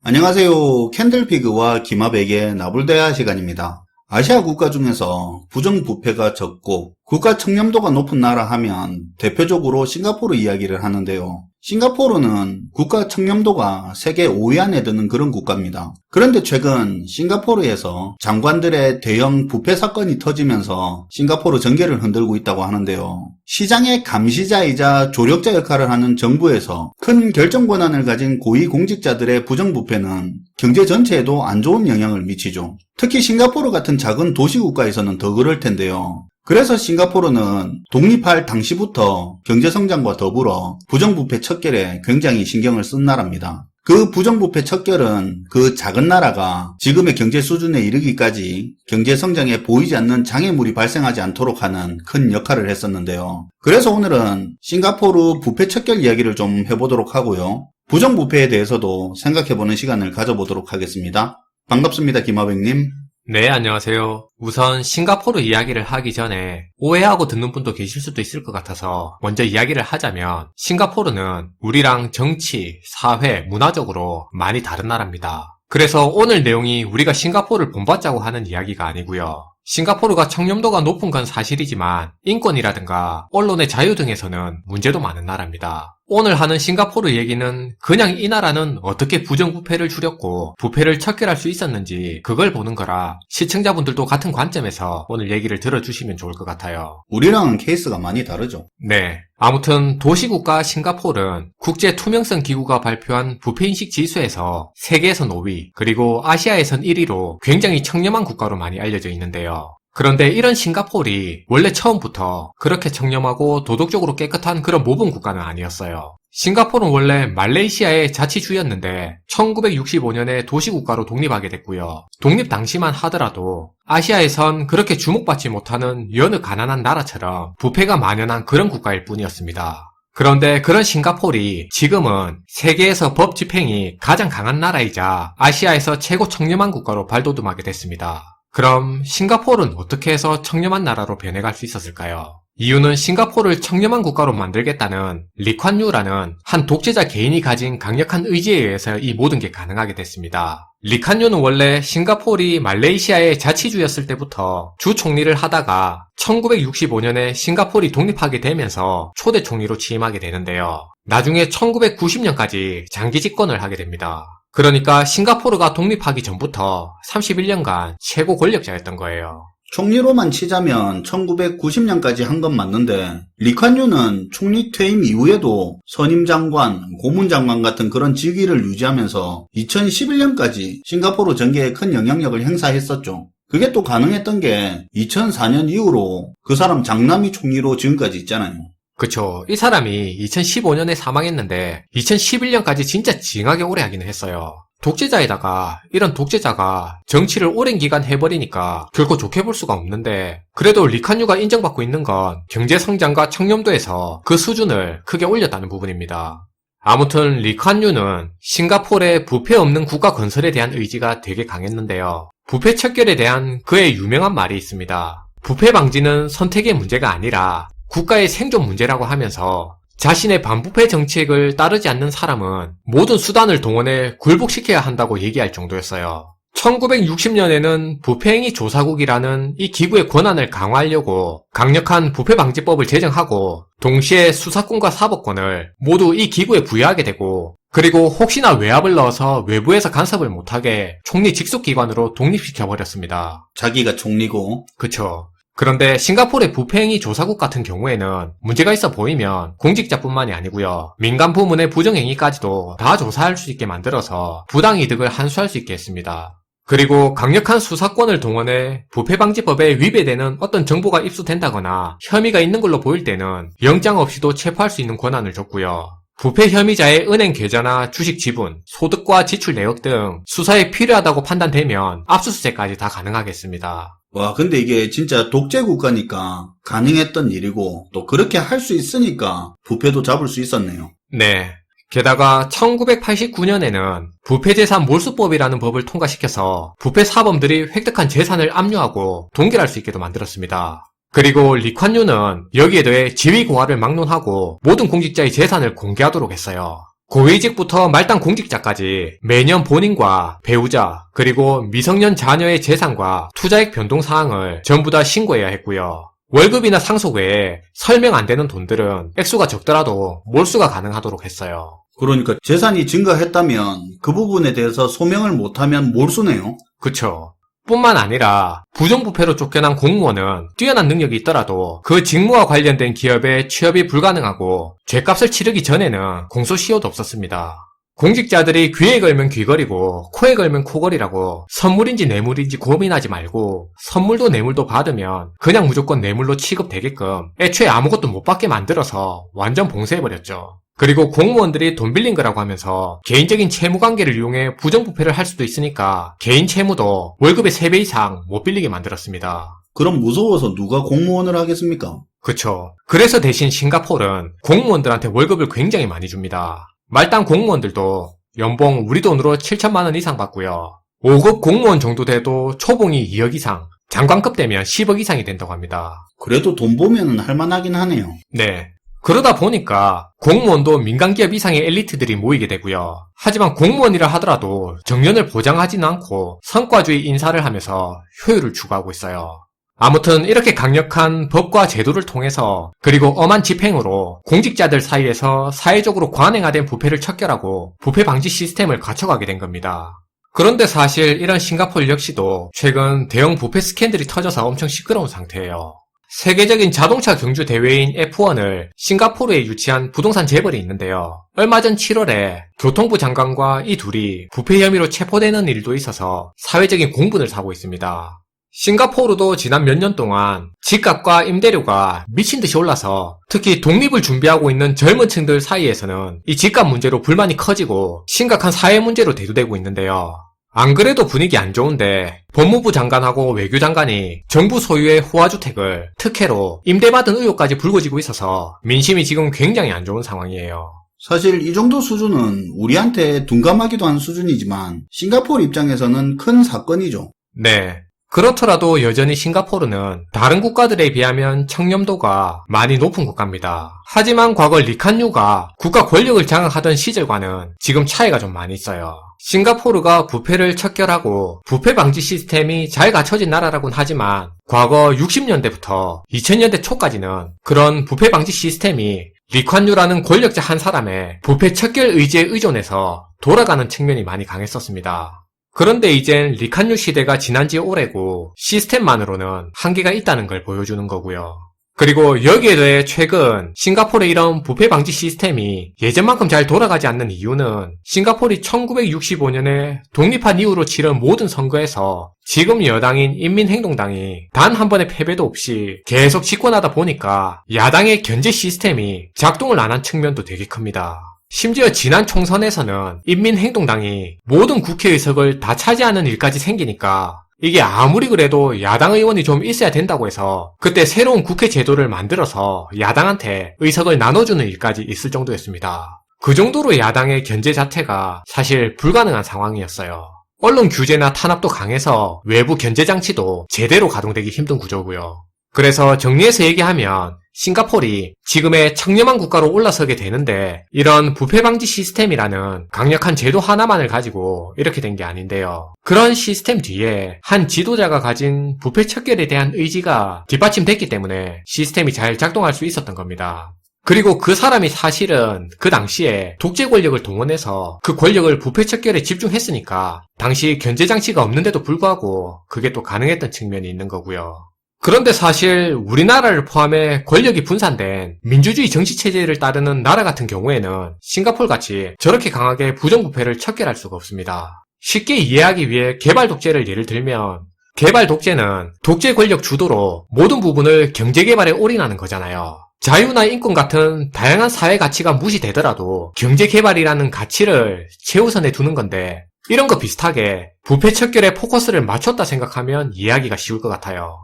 안녕하세요. 캔들피그와 기마백의 나불대화 시간입니다. 아시아 국가 중에서 부정부패가 적고 국가 청렴도가 높은 나라 하면 대표적으로 싱가포르 이야기를 하는데요. 싱가포르는 국가 청렴도가 세계 5위 안에 드는 그런 국가입니다. 그런데 최근 싱가포르에서 장관들의 대형 부패 사건이 터지면서 싱가포르 전개를 흔들고 있다고 하는데요. 시장의 감시자이자 조력자 역할을 하는 정부에서 큰 결정 권한을 가진 고위공직자들의 부정부패는 경제 전체에도 안 좋은 영향을 미치죠. 특히 싱가포르 같은 작은 도시국가에서는 더 그럴 텐데요. 그래서 싱가포르는 독립할 당시부터 경제성장과 더불어 부정부패 척결에 굉장히 신경을 쓴 나라입니다. 그 부정부패 척결은 그 작은 나라가 지금의 경제 수준에 이르기까지 경제성장에 보이지 않는 장애물이 발생하지 않도록 하는 큰 역할을 했었는데요. 그래서 오늘은 싱가포르 부패 척결 이야기를 좀 해보도록 하고요. 부정부패에 대해서도 생각해보는 시간을 가져보도록 하겠습니다. 반갑습니다, 김하백님. 네, 안녕하세요. 우선 싱가포르 이야기를 하기 전에 오해하고 듣는 분도 계실 수도 있을 것 같아서 먼저 이야기를 하자면 싱가포르는 우리랑 정치, 사회, 문화적으로 많이 다른 나라입니다. 그래서 오늘 내용이 우리가 싱가포르를 본받자고 하는 이야기가 아니고요. 싱가포르가 청렴도가 높은 건 사실이지만 인권이라든가 언론의 자유 등에서는 문제도 많은 나라입니다. 오늘 하는 싱가포르 얘기는 그냥 이 나라는 어떻게 부정부패를 줄였고 부패를 척결할 수 있었는지 그걸 보는 거라 시청자분들도 같은 관점에서 오늘 얘기를 들어주시면 좋을 것 같아요. 우리랑은 케이스가 많이 다르죠. 네. 아무튼 도시국가 싱가포르는 국제투명성 기구가 발표한 부패인식 지수에서 세계에선 5위 그리고 아시아에선 1위로 굉장히 청렴한 국가로 많이 알려져 있는데요. 그런데 이런 싱가포르이 원래 처음부터 그렇게 청렴하고 도덕적으로 깨끗한 그런 모범 국가는 아니었어요. 싱가포르는 원래 말레이시아의 자치주였는데 1965년에 도시국가로 독립하게 됐고요. 독립 당시만 하더라도 아시아에선 그렇게 주목받지 못하는 여느 가난한 나라처럼 부패가 만연한 그런 국가일 뿐이었습니다. 그런데 그런 싱가포르이 지금은 세계에서 법 집행이 가장 강한 나라이자 아시아에서 최고 청렴한 국가로 발돋움하게 됐습니다. 그럼 싱가포르는 어떻게 해서 청렴한 나라로 변해갈 수 있었을까요? 이유는 싱가포르를 청렴한 국가로 만들겠다는 리콴유라는 한 독재자 개인이 가진 강력한 의지에 의해서 이 모든 게 가능하게 됐습니다. 리콴유는 원래 싱가포르이 말레이시아의 자치주였을 때부터 주 총리를 하다가 1965년에 싱가포르이 독립하게 되면서 초대 총리로 취임하게 되는데요. 나중에 1990년까지 장기 집권을 하게 됩니다. 그러니까 싱가포르가 독립하기 전부터 31년간 최고 권력자였던 거예요. 총리로만 치자면 1990년까지 한 건 맞는데 리콴유는 총리 퇴임 이후에도 선임장관, 고문장관 같은 그런 직위를 유지하면서 2011년까지 싱가포르 전개에 큰 영향력을 행사했었죠. 그게 또 가능했던 게 2004년 이후로 그 사람 장남이 총리로 지금까지 있잖아요. 그쵸. 이 사람이 2015년에 사망했는데 2011년까지 진짜 징하게 오래 하기는 했어요. 독재자에다가 이런 독재자가 정치를 오랜 기간 해버리니까 결코 좋게 볼 수가 없는데 그래도 리콴유가 인정받고 있는 건 경제성장과 청렴도에서 그 수준을 크게 올렸다는 부분입니다. 아무튼 리콴유는 싱가포르의 부패 없는 국가 건설에 대한 의지가 되게 강했는데요. 부패 척결에 대한 그의 유명한 말이 있습니다. 부패 방지는 선택의 문제가 아니라 국가의 생존 문제라고 하면서 자신의 반부패 정책을 따르지 않는 사람은 모든 수단을 동원해 굴복시켜야 한다고 얘기할 정도였어요. 1960년에는 부패행위 조사국이라는 이 기구의 권한을 강화하려고 강력한 부패방지법을 제정하고 동시에 수사권과 사법권을 모두 이 기구에 부여하게 되고 그리고 혹시나 외압을 넣어서 외부에서 간섭을 못하게 총리 직속기관으로 독립시켜버렸습니다. 자기가 총리고. 그쵸. 그런데 싱가포르의 부패행위 조사국 같은 경우에는 문제가 있어 보이면 공직자뿐만이 아니고요. 민간 부문의 부정행위까지도 다 조사할 수 있게 만들어서 부당이득을 환수할 수 있게 했습니다. 그리고 강력한 수사권을 동원해 부패방지법에 위배되는 어떤 정보가 입수된다거나 혐의가 있는 걸로 보일 때는 영장 없이도 체포할 수 있는 권한을 줬고요. 부패 혐의자의 은행 계좌나 주식 지분, 소득과 지출 내역 등 수사에 필요하다고 판단되면 압수수색까지 다 가능하겠습니다. 와, 근데 이게 진짜 독재 국가니까 가능했던 일이고 또 그렇게 할 수 있으니까 부패도 잡을 수 있었네요. 네. 게다가 1989년에는 부패재산 몰수법이라는 법을 통과시켜서 부패 사범들이 획득한 재산을 압류하고 동결할 수 있게도 만들었습니다. 그리고 리콴유는 여기에 더해 지위 고하를 막론하고 모든 공직자의 재산을 공개하도록 했어요. 고위직부터 말단 공직자까지 매년 본인과 배우자 그리고 미성년 자녀의 재산과 투자액 변동 사항을 전부 다 신고해야 했고요. 월급이나 상속 외에 설명 안 되는 돈들은 액수가 적더라도 몰수가 가능하도록 했어요. 그러니까 재산이 증가했다면 그 부분에 대해서 소명을 못하면 몰수네요. 그쵸. 뿐만 아니라 부정부패로 쫓겨난 공무원은 뛰어난 능력이 있더라도 그 직무와 관련된 기업에 취업이 불가능하고 죗값을 치르기 전에는 공소시효도 없었습니다. 공직자들이 귀에 걸면 귀걸이고 코에 걸면 코걸이라고 선물인지 뇌물인지 고민하지 말고 선물도 뇌물도 받으면 그냥 무조건 뇌물로 취급되게끔 애초에 아무것도 못 받게 만들어서 완전 봉쇄해버렸죠. 그리고 공무원들이 돈 빌린 거라고 하면서 개인적인 채무관계를 이용해 부정부패를 할 수도 있으니까 개인 채무도 월급의 3배 이상 못 빌리게 만들었습니다. 그럼 무서워서 누가 공무원을 하겠습니까? 그쵸. 그래서 대신 싱가포르는 공무원들한테 월급을 굉장히 많이 줍니다. 말단 공무원들도 연봉 우리 돈으로 7천만 원 이상 받고요. 5급 공무원 정도 돼도 초봉이 2억 이상, 장관급 되면 10억 이상이 된다고 합니다. 그래도 돈 보면은 할만하긴 하네요. 네. 그러다 보니까 공무원도 민간기업 이상의 엘리트들이 모이게 되고요. 하지만 공무원이라 하더라도 정년을 보장하지는 않고 성과주의 인사를 하면서 효율을 추구하고 있어요. 아무튼 이렇게 강력한 법과 제도를 통해서 그리고 엄한 집행으로 공직자들 사이에서 사회적으로 관행화된 부패를 척결하고 부패 방지 시스템을 갖춰가게 된 겁니다. 그런데 사실 이런 싱가포르 역시도 최근 대형 부패 스캔들이 터져서 엄청 시끄러운 상태예요. 세계적인 자동차 경주 대회인 F1을 싱가포르에 유치한 부동산 재벌이 있는데요. 얼마 전 7월에 교통부 장관과 이 둘이 부패 혐의로 체포되는 일도 있어서 사회적인 공분을 사고 있습니다. 싱가포르도 지난 몇 년 동안 집값과 임대료가 미친듯이 올라서 특히 독립을 준비하고 있는 젊은 층들 사이에서는 이 집값 문제로 불만이 커지고 심각한 사회 문제로 대두되고 있는데요. 안 그래도 분위기 안 좋은데 법무부 장관하고 외교장관이 정부 소유의 호화주택을 특혜로 임대받은 의혹까지 불거지고 있어서 민심이 지금 굉장히 안 좋은 상황이에요. 사실 이 정도 수준은 우리한테 둔감하기도 한 수준이지만 싱가포르 입장에서는 큰 사건이죠. 네. 그렇더라도 여전히 싱가포르는 다른 국가들에 비하면 청렴도가 많이 높은 국가입니다. 하지만 과거 리칸유가 국가 권력을 장악하던 시절과는 지금 차이가 좀 많이 있어요. 싱가포르가 부패를 척결하고 부패 방지 시스템이 잘 갖춰진 나라라고는 하지만 과거 60년대부터 2000년대 초까지는 그런 부패 방지 시스템이 리칸유라는 권력자 한 사람의 부패 척결 의지에 의존해서 돌아가는 측면이 많이 강했었습니다. 그런데 이젠 리칸유 시대가 지난 지 오래고 시스템만으로는 한계가 있다는 걸 보여주는 거고요. 그리고 여기에 대해 최근 싱가포르의 이런 부패 방지 시스템이 예전만큼 잘 돌아가지 않는 이유는 싱가포르이 1965년에 독립한 이후로 치른 모든 선거에서 지금 여당인 인민행동당이 단 한 번의 패배도 없이 계속 집권하다 보니까 야당의 견제 시스템이 작동을 안 한 측면도 되게 큽니다. 심지어 지난 총선에서는 인민행동당이 모든 국회의석을 다 차지하는 일까지 생기니까 이게 아무리 그래도 야당 의원이 좀 있어야 된다고 해서 그때 새로운 국회 제도를 만들어서 야당한테 의석을 나눠주는 일까지 있을 정도였습니다. 그 정도로 야당의 견제 자체가 사실 불가능한 상황이었어요. 언론 규제나 탄압도 강해서 외부 견제 장치도 제대로 가동되기 힘든 구조고요. 그래서 정리해서 얘기하면 싱가포르이 지금의 청렴한 국가로 올라서게 되는데 이런 부패 방지 시스템이라는 강력한 제도 하나만을 가지고 이렇게 된 게 아닌데요. 그런 시스템 뒤에 한 지도자가 가진 부패 척결에 대한 의지가 뒷받침됐기 때문에 시스템이 잘 작동할 수 있었던 겁니다. 그리고 그 사람이 사실은 그 당시에 독재 권력을 동원해서 그 권력을 부패 척결에 집중했으니까 당시 견제 장치가 없는데도 불구하고 그게 또 가능했던 측면이 있는 거고요. 그런데 사실 우리나라를 포함해 권력이 분산된 민주주의 정치체제를 따르는 나라 같은 경우에는 싱가포르같이 저렇게 강하게 부정부패를 척결할 수가 없습니다. 쉽게 이해하기 위해 개발 독재를 예를 들면 개발 독재는 독재 권력 주도로 모든 부분을 경제개발에 올인하는 거잖아요. 자유나 인권 같은 다양한 사회 가치가 무시되더라도 경제개발이라는 가치를 최우선에 두는 건데 이런 거 비슷하게 부패 척결에 포커스를 맞췄다 생각하면 이해하기가 쉬울 것 같아요.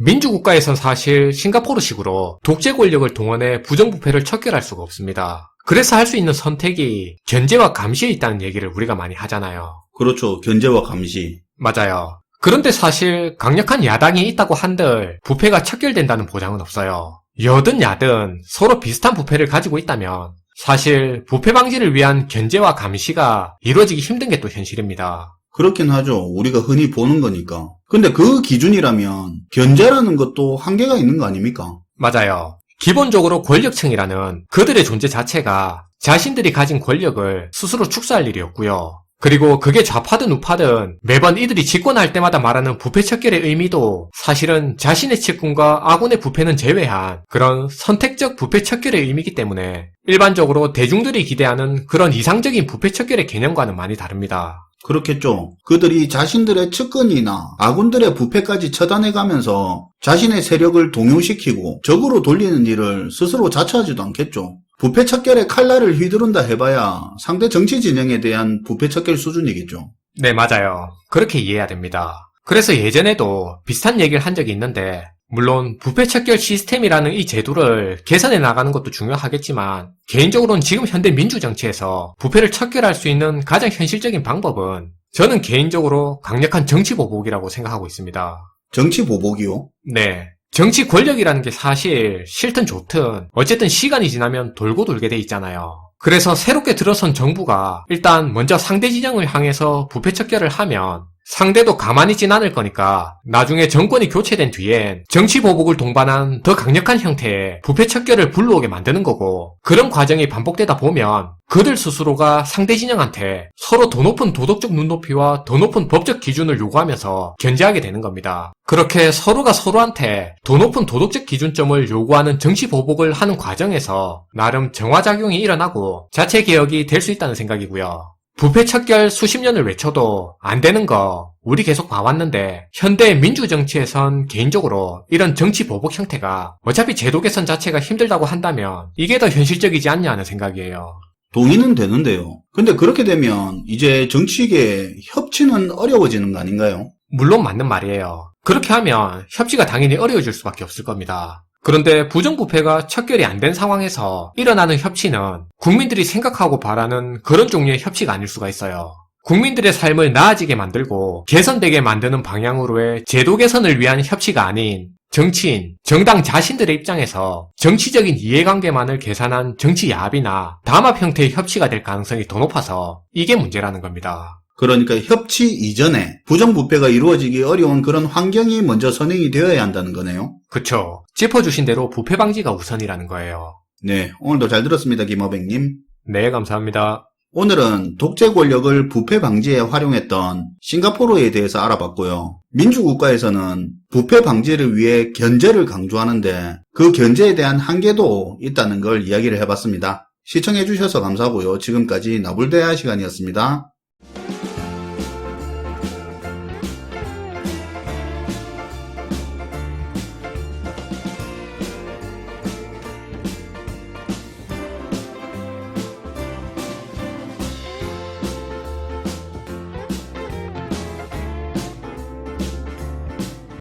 민주국가에선 사실 싱가포르식으로 독재 권력을 동원해 부정부패를 척결할 수가 없습니다. 그래서 할 수 있는 선택이 견제와 감시에 있다는 얘기를 우리가 많이 하잖아요. 그렇죠. 견제와 감시. 맞아요. 그런데 사실 강력한 야당이 있다고 한들 부패가 척결된다는 보장은 없어요. 여든 야든 서로 비슷한 부패를 가지고 있다면 사실 부패 방지를 위한 견제와 감시가 이루어지기 힘든 게 또 현실입니다. 그렇긴 하죠. 우리가 흔히 보는 거니까. 근데 그 기준이라면 견제라는 것도 한계가 있는 거 아닙니까? 맞아요. 기본적으로 권력층이라는 그들의 존재 자체가 자신들이 가진 권력을 스스로 축소할 일이었고요. 그리고 그게 좌파든 우파든 매번 이들이 집권할 때마다 말하는 부패 척결의 의미도 사실은 자신의 측근과 아군의 부패는 제외한 그런 선택적 부패 척결의 의미이기 때문에 일반적으로 대중들이 기대하는 그런 이상적인 부패 척결의 개념과는 많이 다릅니다. 그렇겠죠. 그들이 자신들의 측근이나 아군들의 부패까지 처단해가면서 자신의 세력을 동요시키고 적으로 돌리는 일을 스스로 자처하지도 않겠죠. 부패 척결의 칼날을 휘두른다 해봐야 상대 정치 진영에 대한 부패 척결 수준이겠죠. 네, 맞아요. 그렇게 이해해야 됩니다. 그래서 예전에도 비슷한 얘기를 한 적이 있는데 물론 부패 척결 시스템이라는 이 제도를 개선해 나가는 것도 중요하겠지만 개인적으로는 지금 현대 민주정치에서 부패를 척결할 수 있는 가장 현실적인 방법은 저는 개인적으로 강력한 정치 보복이라고 생각하고 있습니다. 정치 보복이요? 네. 정치 권력이라는 게 사실 싫든 좋든 어쨌든 시간이 지나면 돌고 돌게 돼 있잖아요. 그래서 새롭게 들어선 정부가 일단 먼저 상대 진영을 향해서 부패 척결을 하면 상대도 가만히 있진 않을 거니까 나중에 정권이 교체된 뒤엔 정치 보복을 동반한 더 강력한 형태의 부패 척결을 불러오게 만드는 거고 그런 과정이 반복되다 보면 그들 스스로가 상대 진영한테 서로 더 높은 도덕적 눈높이와 더 높은 법적 기준을 요구하면서 견제하게 되는 겁니다. 그렇게 서로가 서로한테 더 높은 도덕적 기준점을 요구하는 정치 보복을 하는 과정에서 나름 정화작용이 일어나고 자체 개혁이 될 수 있다는 생각이고요. 부패 척결 수십 년을 외쳐도 안 되는 거 우리 계속 봐왔는데 현대 민주정치에선 개인적으로 이런 정치 보복 형태가 어차피 제도 개선 자체가 힘들다고 한다면 이게 더 현실적이지 않냐 하는 생각이에요. 동의는 되는데요. 근데 그렇게 되면 이제 정치계 협치는 어려워지는 거 아닌가요? 물론 맞는 말이에요. 그렇게 하면 협치가 당연히 어려워질 수밖에 없을 겁니다. 그런데 부정부패가 척결이 안 된 상황에서 일어나는 협치는 국민들이 생각하고 바라는 그런 종류의 협치가 아닐 수가 있어요. 국민들의 삶을 나아지게 만들고 개선되게 만드는 방향으로의 제도 개선을 위한 협치가 아닌 정치인, 정당 자신들의 입장에서 정치적인 이해관계만을 계산한 정치 야합이나 담합 형태의 협치가 될 가능성이 더 높아서 이게 문제라는 겁니다. 그러니까 협치 이전에 부정부패가 이루어지기 어려운 그런 환경이 먼저 선행이 되어야 한다는 거네요. 그쵸. 짚어주신 대로 부패 방지가 우선이라는 거예요. 네, 오늘도 잘 들었습니다, 김어백님. 네, 감사합니다. 오늘은 독재 권력을 부패 방지에 활용했던 싱가포르에 대해서 알아봤고요. 민주국가에서는 부패 방지를 위해 견제를 강조하는데 그 견제에 대한 한계도 있다는 걸 이야기를 해봤습니다. 시청해주셔서 감사하고요. 지금까지 나불대화 시간이었습니다.